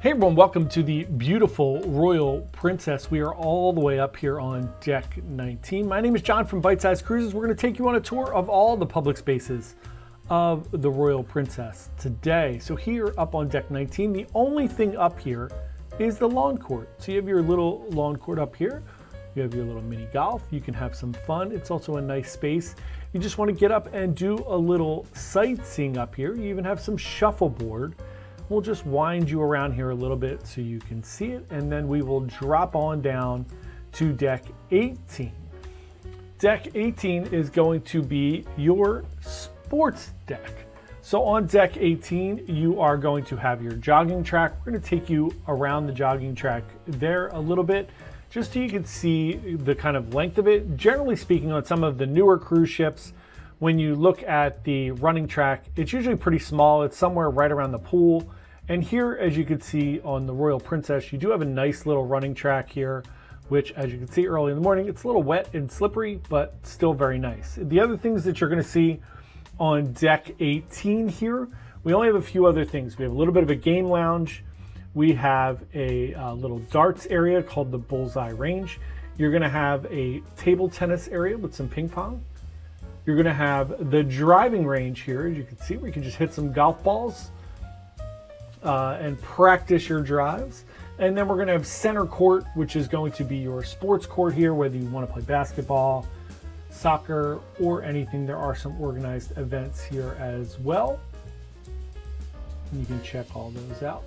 Hey everyone, welcome to the beautiful Royal Princess. We are all the way up here on deck 19. My name is John from Byte Size Cruises. We're going to take you on a tour of all the public spaces of the Royal Princess today. So here up on deck 19, the only thing up here is the lawn court. So you have your little lawn court up here. You have your little mini golf. You can have some fun. It's also a nice space. You just want to get up and do a little sightseeing up here. You even have some shuffleboard. We'll just wind you around here a little bit so you can see it, and then we will drop on down to deck 18. Deck 18 is going to be your sports deck. So on deck 18, you are going to have your jogging track. We're going to take you around the jogging track there a little bit, just so you can see the kind of length of it. Generally speaking, on some of the newer cruise ships, when you look at the running track, it's usually pretty small. It's somewhere right around the pool. And here, as you can see on the Royal Princess, you do have a nice little running track here, which, as you can see early in the morning, it's a little wet and slippery, but still very nice. The other things that you're going to see on deck 18 here, we only have a few other things. We have a little bit of a game lounge. We have a little darts area called the Bullseye Range. You're going to have a table tennis area with some ping pong. You're going to have the driving range here, as you can see, where you can just hit some golf balls and practice your drives. And then we're going to have center court, which is going to be your sports court here, whether you want to play basketball, soccer, or anything. There are some organized events here as well. And you can check all those out.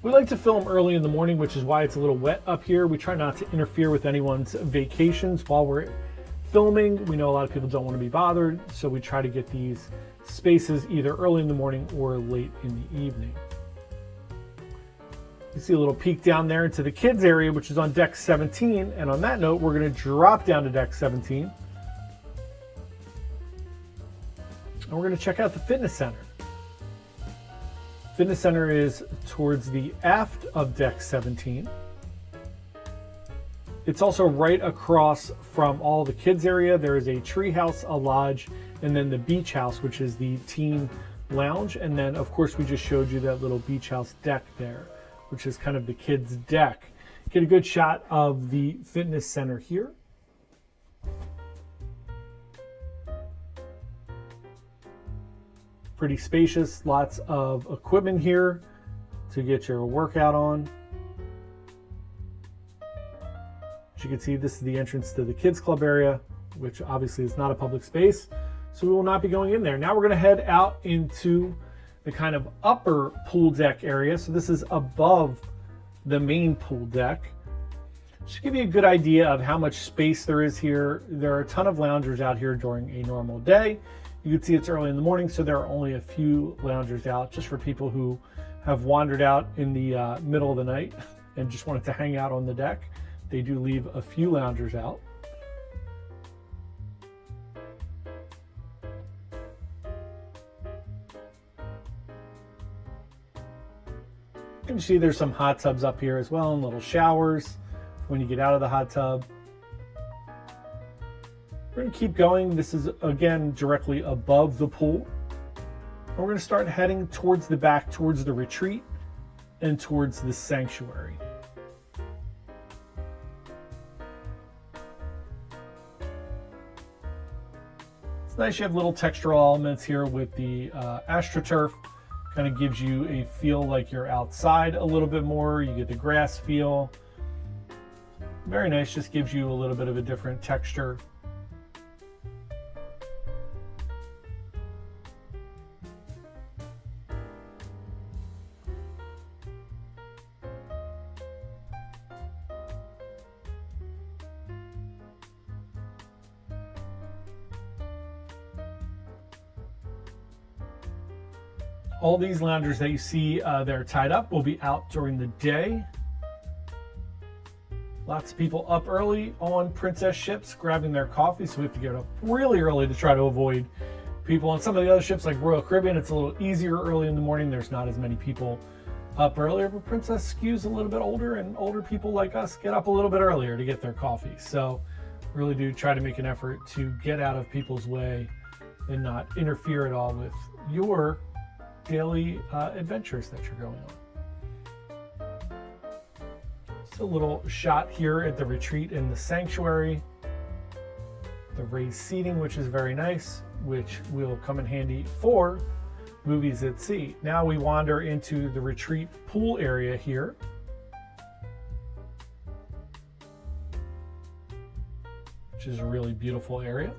We like to film early in the morning, which is why it's a little wet up here. We try not to interfere with anyone's vacations while we're filming. We know a lot of people don't want to be bothered, so we try to get these spaces either early in the morning or late in the evening. You see a little peek down there into the kids area, which is on deck 17. And on that note, we're going to drop down to deck 17. And we're going to check out the fitness center. Fitness center is towards the aft of deck 17. It's also right across from all the kids area. There is a tree house, a lodge, and then the beach house, which is the teen lounge. And then, of course, we just showed you that little beach house deck there, which is kind of the kids' deck. Get a good shot of the fitness center here. Pretty spacious, lots of equipment here to get your workout on. As you can see, this is the entrance to the kids club area, which obviously is not a public space, so we will not be going in there. Now we're going to head out into the kind of upper pool deck area. So this is above the main pool deck. Just to give you a good idea of how much space there is here. There are a ton of loungers out here during a normal day. You can see it's early in the morning, so there are only a few loungers out, just for people who have wandered out in the middle of the night and just wanted to hang out on the deck. They do leave a few loungers out. You can see there's some hot tubs up here as well, and little showers when you get out of the hot tub. We're going to keep going. This is, again, directly above the pool. And we're going to start heading towards the back, towards the retreat, and towards the sanctuary. It's nice you have little textural elements here with the AstroTurf. Kind of gives you a feel like you're outside a little bit more. You get the grass feel. Very nice, just gives you a little bit of a different texture. All these loungers that you see that are tied up will be out during the day. Lots of people up early on Princess ships grabbing their coffee, so we have to get up really early to try to avoid people. On some of the other ships like Royal Caribbean, it's a little easier early in the morning. There's not as many people up earlier, but Princess skews a little bit older, and older people like us get up a little bit earlier to get their coffee. So really do try to make an effort to get out of people's way and not interfere at all with your daily adventures that you're going on. Just a little shot here at the retreat in the sanctuary. The raised seating, which is very nice, which will come in handy for movies at sea. Now we wander into the retreat pool area here. Which is a really beautiful area.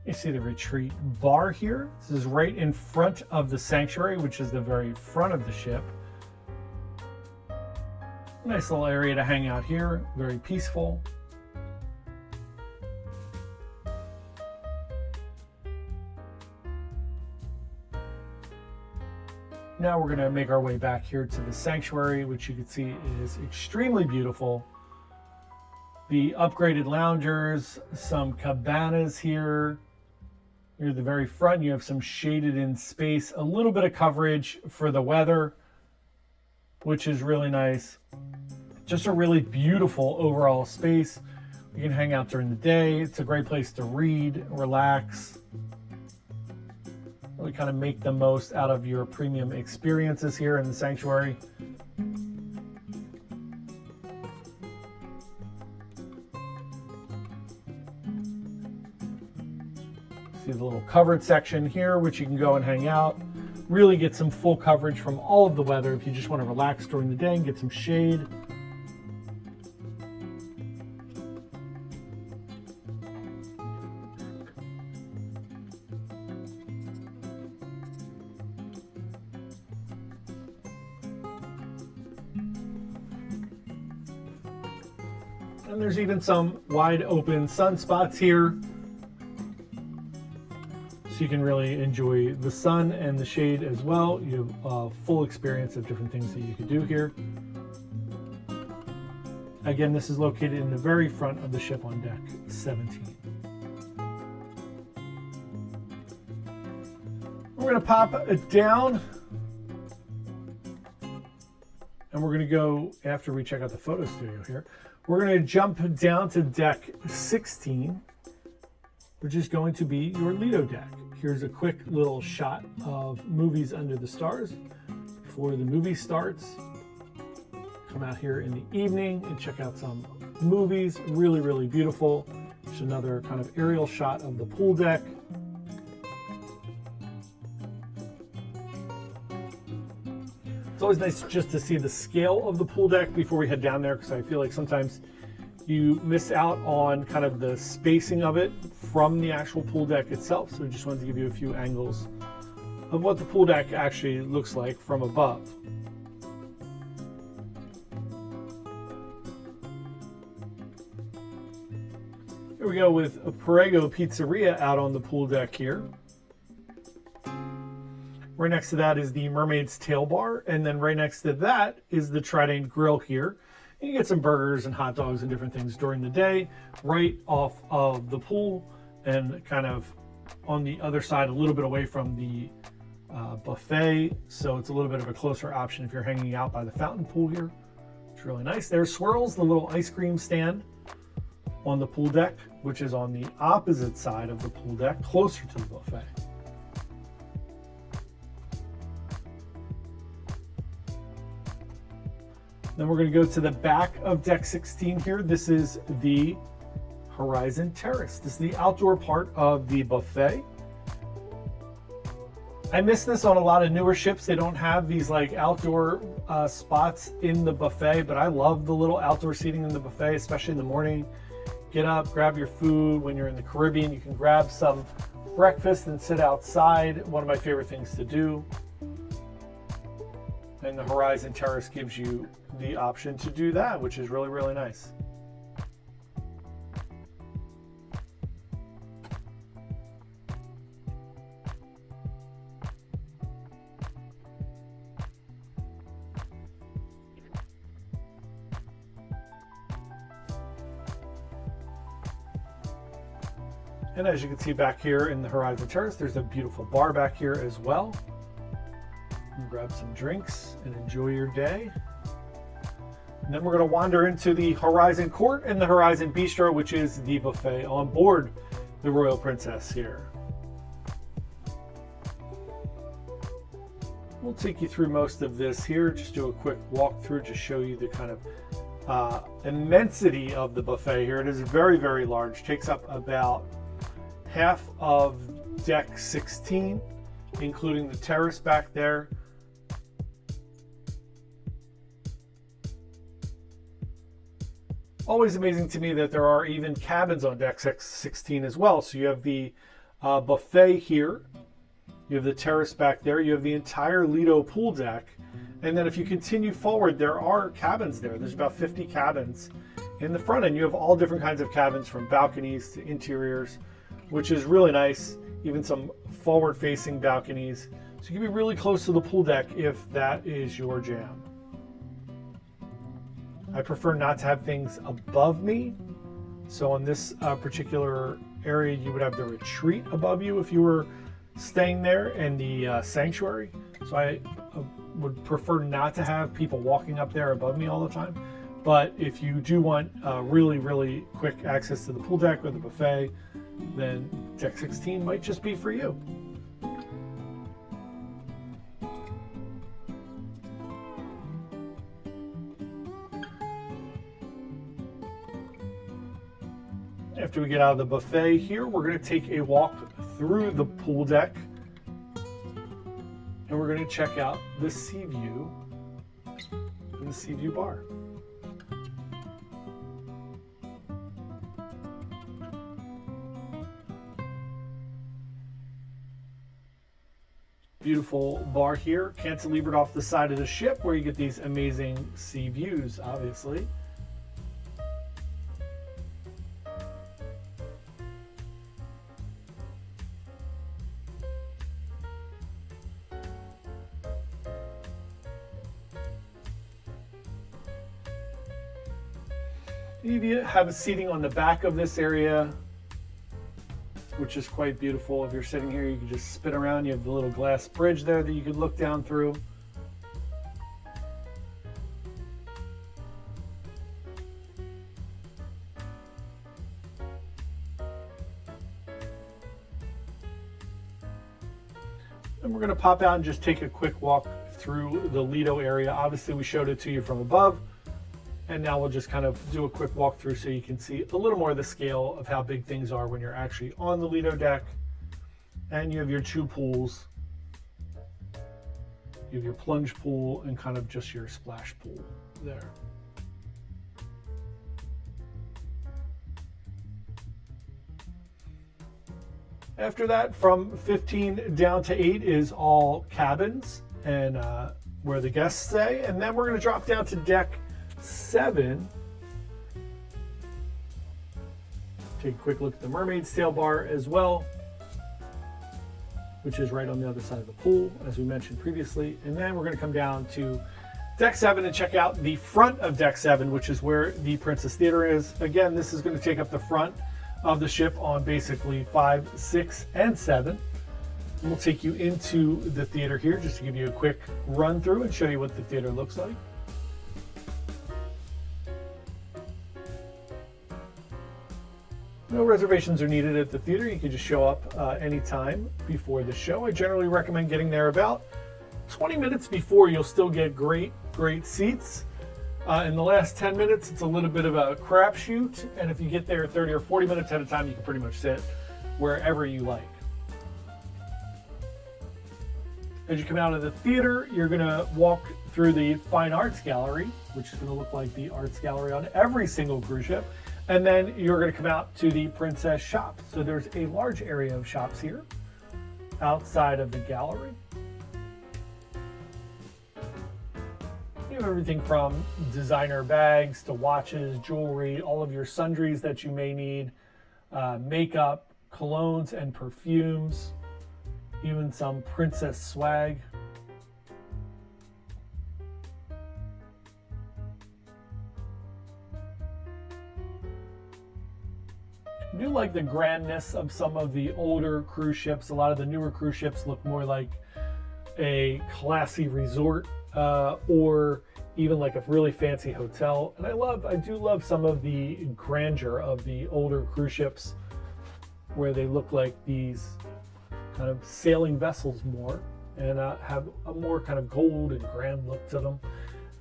You see the retreat bar here. This is right in front of the sanctuary, which is the very front of the ship. Nice little area to hang out here, very peaceful. Now we're going to make our way back here to the sanctuary, which you can see is extremely beautiful. The upgraded loungers, some cabanas here. Near the very front, you have some shaded in space, a little bit of coverage for the weather, which is really nice. Just a really beautiful overall space. You can hang out during the day. It's a great place to read, relax, really kind of make the most out of your premium experiences here in the sanctuary. See the little covered section here, which you can go and hang out. Really get some full coverage from all of the weather if you just want to relax during the day and get some shade. And there's even some wide open sunspots here. So you can really enjoy the sun and the shade as well. You have a full experience of different things that you could do here. Again, this is located in the very front of the ship on deck 17. We're going to pop it down. And we're going to go, after we check out the photo studio here, we're going to jump down to deck 16, which is going to be your Lido deck. Here's a quick little shot of Movies Under the Stars before the movie starts. Come out here in the evening and check out some movies. Really, really beautiful. Just another kind of aerial shot of the pool deck. It's always nice just to see the scale of the pool deck before we head down there, because I feel like sometimes you miss out on kind of the spacing of it from the actual pool deck itself. So we just wanted to give you a few angles of what the pool deck actually looks like from above. Here we go with a Perego Pizzeria out on the pool deck here. Right next to that is the Mermaid's Tail Bar, and then right next to that is the Trident Grill here. You get some burgers and hot dogs and different things during the day, right off of the pool and kind of on the other side, a little bit away from the buffet. So it's a little bit of a closer option if you're hanging out by the fountain pool here. It's really nice. There's Swirls, the little ice cream stand on the pool deck, which is on the opposite side of the pool deck, closer to the buffet. Then we're going to go to the back of deck 16 here. This is the Horizon Terrace. This is the outdoor part of the buffet. I miss this on a lot of newer ships. They don't have these like outdoor spots in the buffet, but I love the little outdoor seating in the buffet, especially in the morning. Get up, grab your food. When you're in the Caribbean, you can grab some breakfast and sit outside. One of my favorite things to do. And the Horizon Terrace gives you the option to do that, which is really, really nice. And as you can see back here in the Horizon Terrace, there's a beautiful bar back here as well. You can grab some drinks and enjoy your day. And then we're going to wander into the Horizon Court and the Horizon Bistro, which is the buffet on board the Royal Princess here. We'll take you through most of this here, just do a quick walkthrough to show you the kind of immensity of the buffet here. It is very, very large, takes up about half of deck 16, including the terrace back there. Always amazing to me that there are even cabins on deck 16 as well. So you have the buffet here, you have the terrace back there, you have the entire Lido pool deck, and then if you continue forward, there are cabins there. There's about 50 cabins in the front, and you have all different kinds of cabins from balconies to interiors, which is really nice. Even some forward-facing balconies, so you can be really close to the pool deck if that is your jam. I prefer not to have things above me. So on this particular area, you would have the retreat above you if you were staying there, and the sanctuary. So I would prefer not to have people walking up there above me all the time. But if you do want really, really quick access to the pool deck or the buffet, then deck 16 might just be for you. After we get out of the buffet here, we're going to take a walk through the pool deck, and we're going to check out the sea view and the sea view bar. Beautiful bar here, cantilevered off the side of the ship, where you get these amazing sea views, obviously. You have a seating on the back of this area, which is quite beautiful. If you're sitting here, you can just spin around. You have the little glass bridge there that you can look down through. And we're going to pop out and just take a quick walk through the Lido area. Obviously, we showed it to you from above. And now we'll just kind of do a quick walkthrough so you can see a little more of the scale of how big things are when you're actually on the Lido deck. And you have your two pools. You have your plunge pool and kind of just your splash pool there. After that, from 15 down to 8 is all cabins and where the guests stay. And then we're going to drop down to deck 7. Take a quick look at the Mermaid's Tail bar as well, which is right on the other side of the pool, as we mentioned previously. And then we're going to come down to deck 7 and check out the front of deck 7, which is where the Princess Theater is. Again, this is going to take up the front of the ship on basically 5, 6, and 7. And we'll take you into the theater here just to give you a quick run through and show you what the theater looks like. No reservations are needed at the theater. You can just show up anytime before the show. I generally recommend getting there about 20 minutes before. You'll still get great seats. In the last 10 minutes, it's a little bit of a crapshoot. And if you get there 30 or 40 minutes at a time, you can pretty much sit wherever you like. As you come out of the theater, you're going to walk through the Fine Arts Gallery, which is going to look like the Arts Gallery on every single cruise ship. And then you're going to come out to the Princess Shops. So there's a large area of shops here outside of the gallery. You have everything from designer bags to watches, jewelry, all of your sundries that you may need, makeup, colognes and perfumes, even some princess swag. Do a like the grandness of some of the older cruise ships. A lot of the newer cruise ships look more like a classy resort or even like a really fancy hotel. And I do love some of the grandeur of the older cruise ships where they look like these kind of sailing vessels more and have a more kind of gold and grand look to them.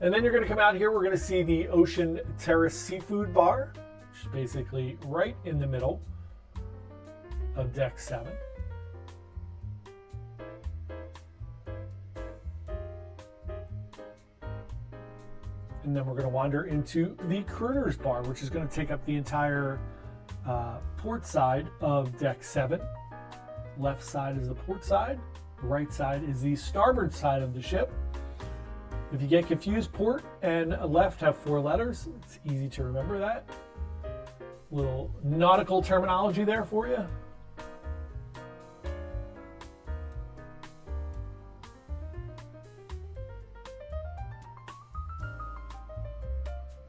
And then you're going to come out here, we're going to see the Ocean Terrace Seafood Bar, which is basically right in the middle of deck 7. And then we're going to wander into the Crooner's Bar, which is going to take up the entire port side of deck 7. Left side is the port side, right side is the starboard side of the ship. If you get confused, port and left have 4 letters. It's easy to remember that. Little nautical terminology there for you.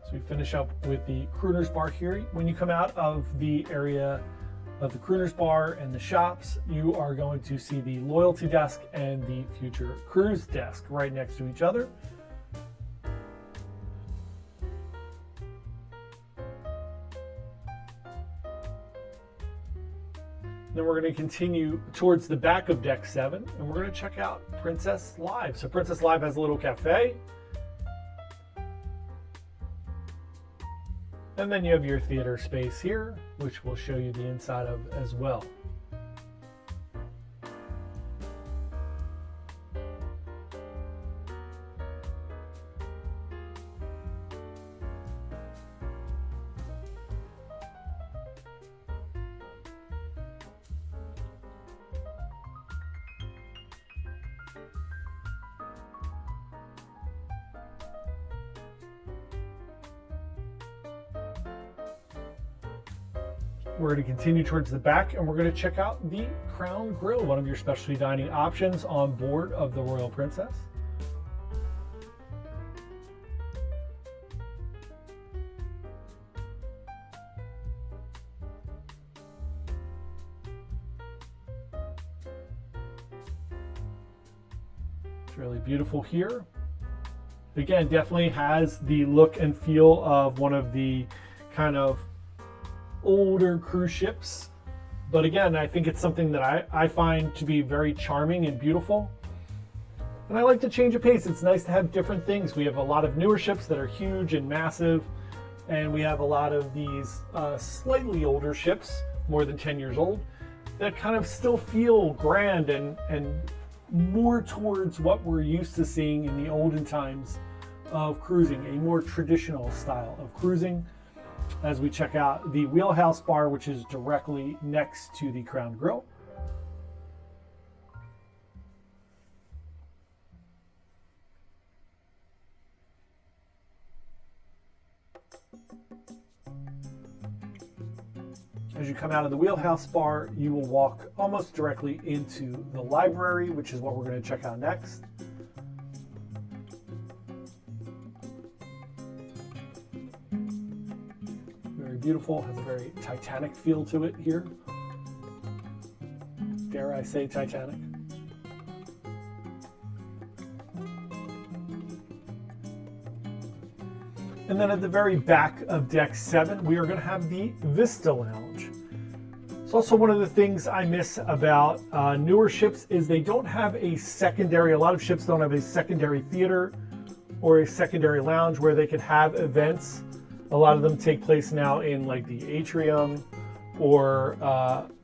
So we finish up with the Crooner's Bar here. When you come out of the area of the Crooner's Bar and the shops, you are going to see the loyalty desk and the future cruise desk right next to each other. Then we're going to continue towards the back of deck 7 and we're going to check out Princess Live. So Princess Live has a little cafe. And then you have your theater space here, which we'll show you the inside of as well. We're going to continue towards the back and we're going to check out the Crown Grill, one of your specialty dining options on board of the Royal Princess. It's really beautiful here. Again, definitely has the look and feel of one of the kind of older cruise ships, but again, I think it's something that I find to be very charming and beautiful, and I like to change a pace. It's nice to have different things. We have a lot of newer ships that are huge and massive, and we have a lot of these slightly older ships, more than 10 years old, that kind of still feel grand and more towards what we're used to seeing in the olden times of cruising, a more traditional style of cruising. As we check out the Wheelhouse Bar, which is directly next to the Crown Grill. As you come out of the Wheelhouse Bar, you will walk almost directly into the library, which is what we're going to check out next. Beautiful, has a very Titanic feel to it here. Dare I say Titanic? And then at the very back of deck 7, we are going to have the Vista Lounge. It's also one of the things I miss about newer ships is they don't have a secondary, a lot of ships don't have a secondary theater or a secondary lounge where they can have events. A lot of them take place now in like the atrium, or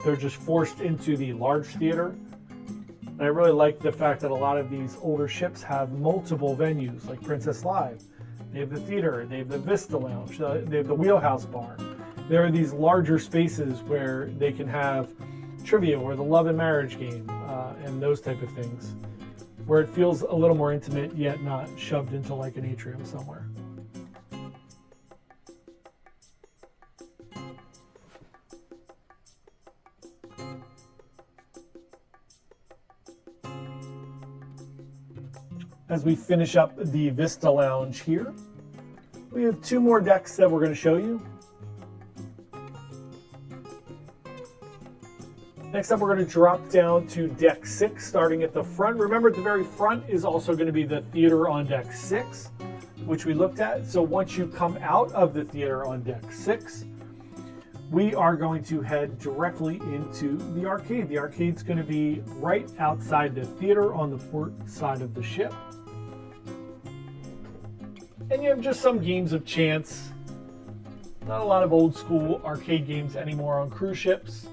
they're just forced into the large theater. And I really like the fact that a lot of these older ships have multiple venues, like Princess Live. They have the theater, they have the Vista Lounge, they have the Wheelhouse Bar. There are these larger spaces where they can have trivia or the love and marriage game and those type of things, where it feels a little more intimate yet not shoved into like an atrium somewhere. As we finish up the Vista Lounge here, we have 2 more decks that we're going to show you. Next up, we're going to drop down to deck 6, starting at the front. Remember, at the very front is also going to be the theater on deck 6, which we looked at. So once you come out of the theater on deck 6, we are going to head directly into the arcade. The arcade's going to be right outside the theater on the port side of the ship. And you have just some games of chance. Not a lot of old school arcade games anymore on cruise ships.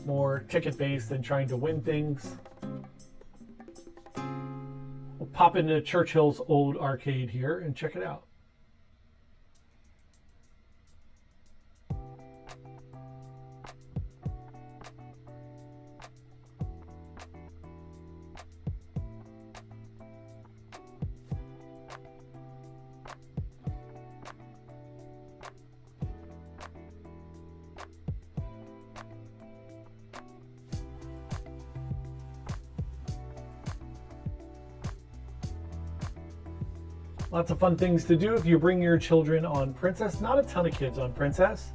More ticket-based than trying to win things. We'll pop into Churchill's old arcade here and check it out. Lots of fun things to do if you bring your children on Princess. Not a ton of kids on Princess,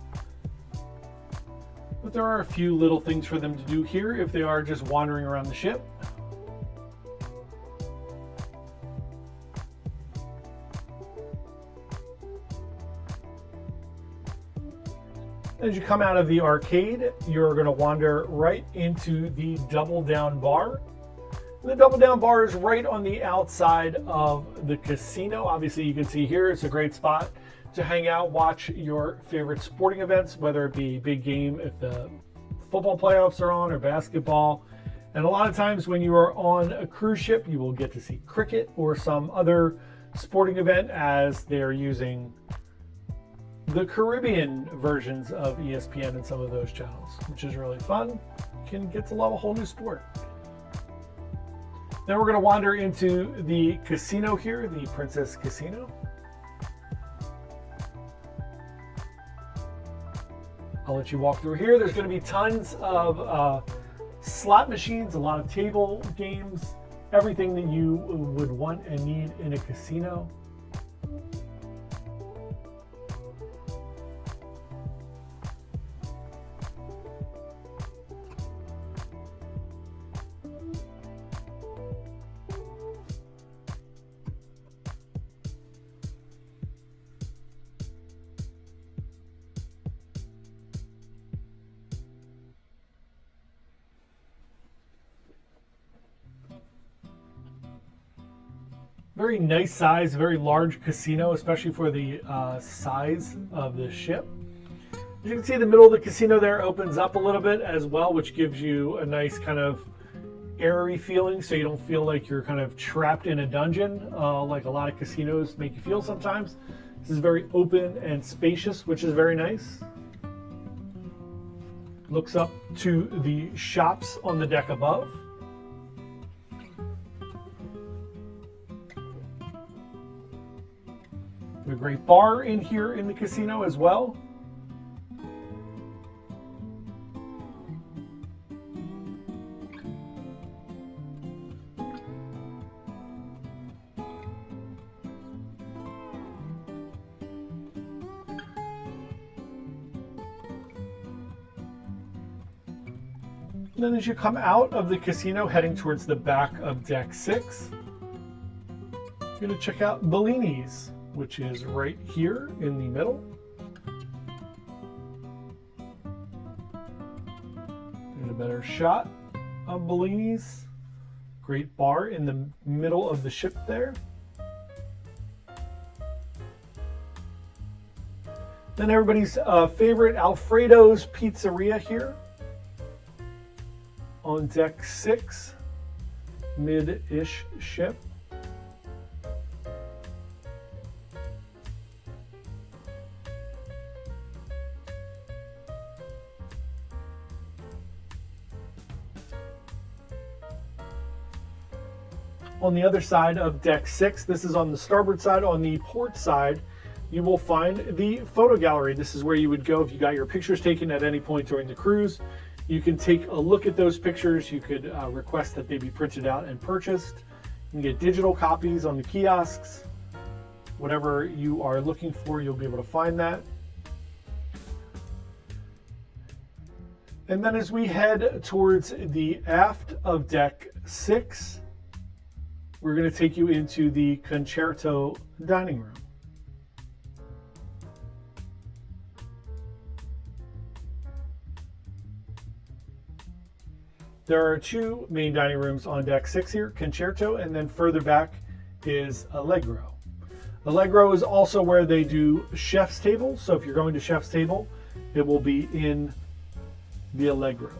but there are a few little things for them to do here if they are just wandering around the ship. As you come out of the arcade, you're going to wander right into the Double Down Bar. The Double Down Bar is right on the outside of the casino. Obviously, you can see here it's a great spot to hang out, watch your favorite sporting events, whether it be big game if the football playoffs are on or basketball. And a lot of times when you are on a cruise ship, you will get to see cricket or some other sporting event as they're using the Caribbean versions of ESPN and some of those channels, which is really fun. You can get to love a whole new sport. Then we're going to wander into the casino here, the Princess Casino. I'll let you walk through here. There's going to be tons of slot machines, a lot of table games, everything that you would want and need in a casino. Very nice size, very large casino, especially for the size of the ship. As you can see, the middle of the casino there opens up a little bit as well, which gives you a nice kind of airy feeling, so you don't feel like you're kind of trapped in a dungeon like a lot of casinos make you feel sometimes. This is very open and spacious, which is very nice. Looks up to the shops on the deck above. A great bar in here in the casino as well. And then as you come out of the casino heading towards the back of deck 6, you're going to check out Bellini's, which is right here in the middle. There's a better shot of Bellini's. Great bar in the middle of the ship there. Then everybody's favorite Alfredo's Pizzeria here on deck 6, mid-ish ship. On the other side of deck 6, this is on the starboard side, on the port side, you will find the photo gallery. This is where you would go if you got your pictures taken at any point during the cruise. You can take a look at those pictures. You could request that they be printed out and purchased. You can get digital copies on the kiosks. Whatever you are looking for, you'll be able to find that. And then as we head towards the aft of deck 6, we're going to take you into the concerto dining room. There are 2 main dining rooms on deck 6 here, concerto, and then further back is allegro. Allegro is also where they do chef's table, so if you're going to chef's table, it will be in the allegro.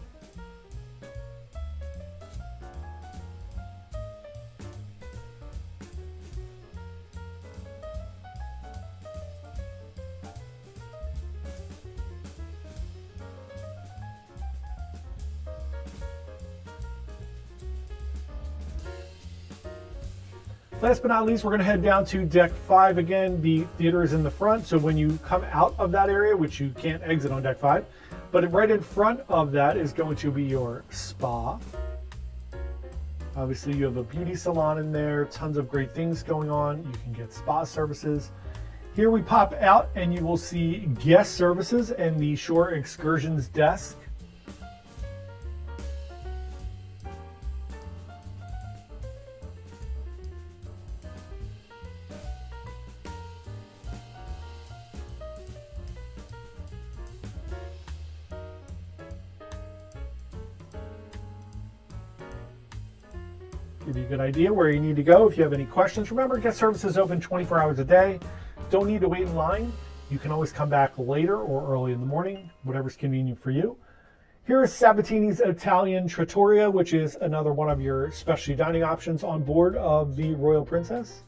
Last but not least, we're going to head down to deck 5 again. The theater is in the front, so when you come out of that area, which you can't exit on deck 5, but right in front of that is going to be your spa. Obviously, you have a beauty salon in there, tons of great things going on. You can get spa services. Here we pop out and you will see guest services and the shore excursions desk. Give you a good idea where you need to go if you have any questions. Remember, guest service is open 24 hours a day. Don't need to wait in line. You can always come back later or early in the morning, whatever's convenient for you. Here is Sabatini's Italian Trattoria, which is another one of your specialty dining options on board of the Royal Princess.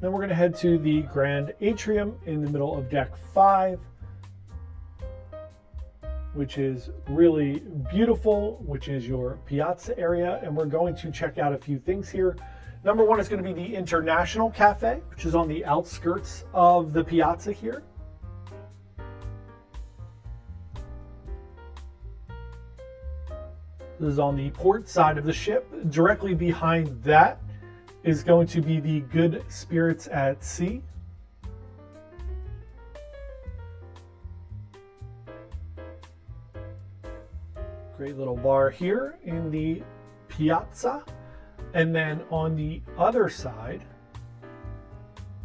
Then we're going to head to the Grand Atrium in the middle of deck 5. Which is really beautiful, which is your piazza area. And we're going to check out a few things here. Number 1 is going to be the International Cafe, which is on the outskirts of the piazza here. This is on the port side of the ship. Directly behind that is going to be the Good Spirits at Sea. Great little bar here in the piazza. And then on the other side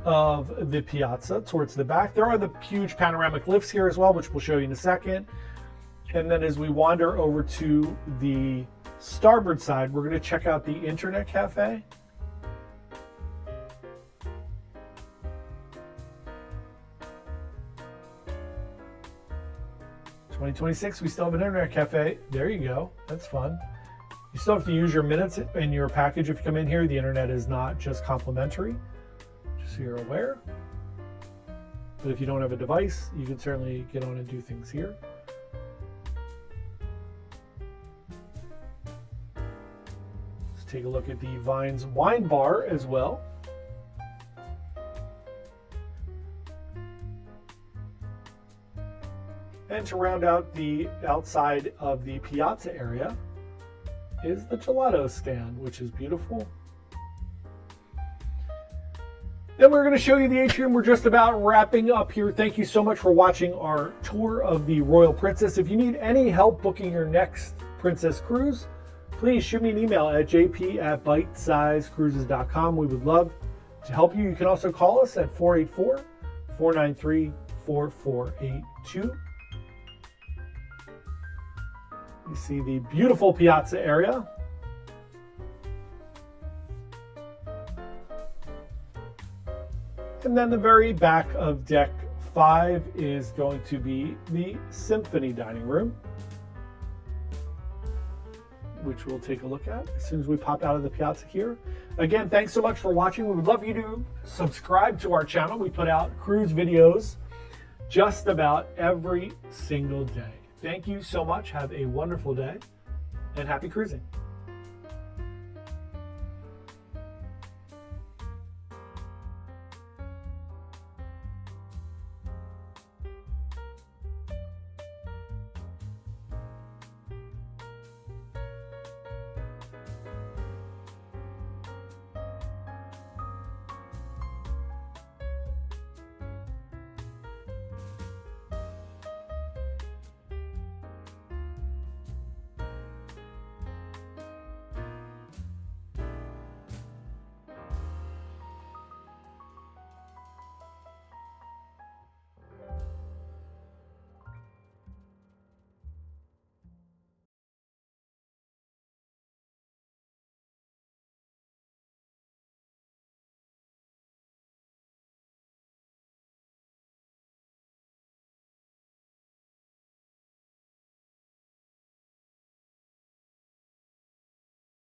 of the piazza, towards the back, there are the huge panoramic lifts here as well, which we'll show you in a second. And then as we wander over to the starboard side, we're going to check out the Internet Cafe. 2026, we still have an internet cafe. There you go. That's fun. You still have to use your minutes in your package if you come in here. The internet is not just complimentary, just so you're aware. But if you don't have a device, you can certainly get on and do things here. Let's take a look at the Vines Wine Bar as well. And to round out the outside of the piazza area is the gelato stand, which is beautiful. Then we're going to show you the atrium. We're just about wrapping up here. Thank you so much for watching our tour of the Royal Princess. If you need any help booking your next Princess cruise, please shoot me an email at jp@bytesizecruises.com. We would love to help you. You can also call us at 484-493-4482. You see the beautiful piazza area. And then the very back of deck 5 is going to be the Symphony Dining Room, which we'll take a look at as soon as we pop out of the piazza here. Again, thanks so much for watching. We would love you to subscribe to our channel. We put out cruise videos just about every single day. Thank you so much. Have a wonderful day and happy cruising.